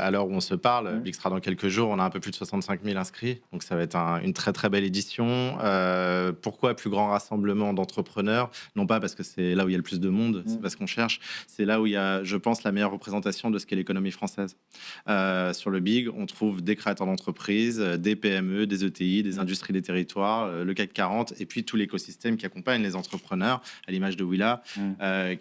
à l'heure où on se parle. Big sera dans quelques jours. On a un peu plus de 65 000 inscrits. Donc, ça va être une très, très belle édition. Pourquoi plus grand rassemblement d'entrepreneurs? Non pas parce que c'est là où il y a le plus de monde, c'est pas ce qu'on cherche. C'est là où il y a, je pense, la meilleure représentation de ce qu'est l'économie française. Sur le Big, on trouve des créateurs d'entreprises, des PME, des ETI, des industries des territoires, le CAC 40, et puis tout l'écosystème qui accompagne les entrepreneurs, à l'image de Willa,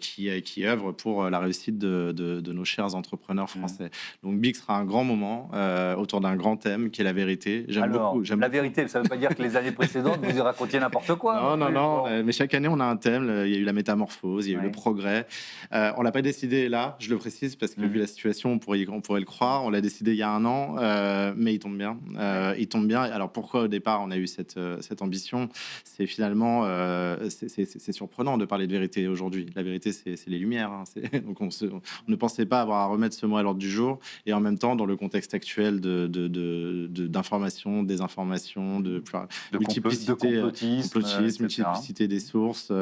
qui œuvre pour la réussite de nos chers entrepreneurs français. Donc Big sera un grand moment autour d'un grand thème qui est la vérité. J'aime beaucoup. La vérité, ça ne veut pas dire que les années précédentes, vous y racontiez n'importe quoi. Non. Mais chaque année, on a un thème. Il y a eu la métamorphose, il y a eu le progrès. On l'a pas décidé là, je le précise, parce que vu la situation, on pourrait le croire. On l'a décidé il y a 1 an, mais il tombe bien. Il tombe bien. Alors pourquoi au départ on a eu cette ambition? C'est finalement c'est surprenant de parler de vérité aujourd'hui. La vérité, c'est les Lumières. Donc on ne pensait pas avoir à remettre ce mot à l'ordre du jour. Et en même temps, dans le contexte actuel d'information, désinformation, de multiplicité, complotisme, multiplicité des sources,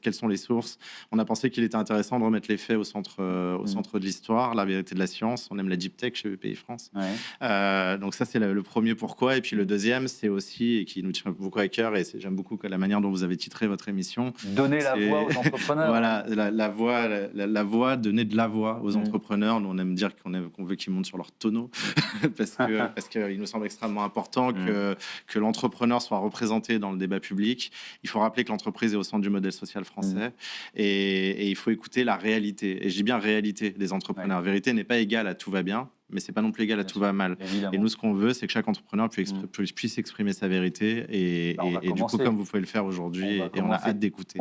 quelles sont les sources? On a pensé qu'il était intéressant de remettre les faits au centre de l'histoire, la vérité de la science. On aime la deep tech chez EPI France. Donc ça, c'est le premier pourquoi. Et puis le deuxième, c'est aussi, et qui nous tient beaucoup à cœur, et j'aime beaucoup la manière dont vous avez titré votre émission. Donner la voix aux entrepreneurs. Voilà, la voix, donner de la voix aux entrepreneurs. Nous, on aime dire qu'on veut qu'ils montent sur leur tonneau parce qu'il nous semble extrêmement important que l'entrepreneur soit représenté dans le débat public. Il faut rappeler que l'entreprise est au centre du modèle social français et il faut écouter la réalité. Et je dis bien réalité des entrepreneurs. Vérité n'est pas égale à tout va bien, mais c'est pas non plus égal à tout va mal. Évidemment. Et nous, ce qu'on veut, c'est que chaque entrepreneur puisse exprimer sa vérité et du coup, comme vous pouvez le faire aujourd'hui, et on a hâte d'écouter.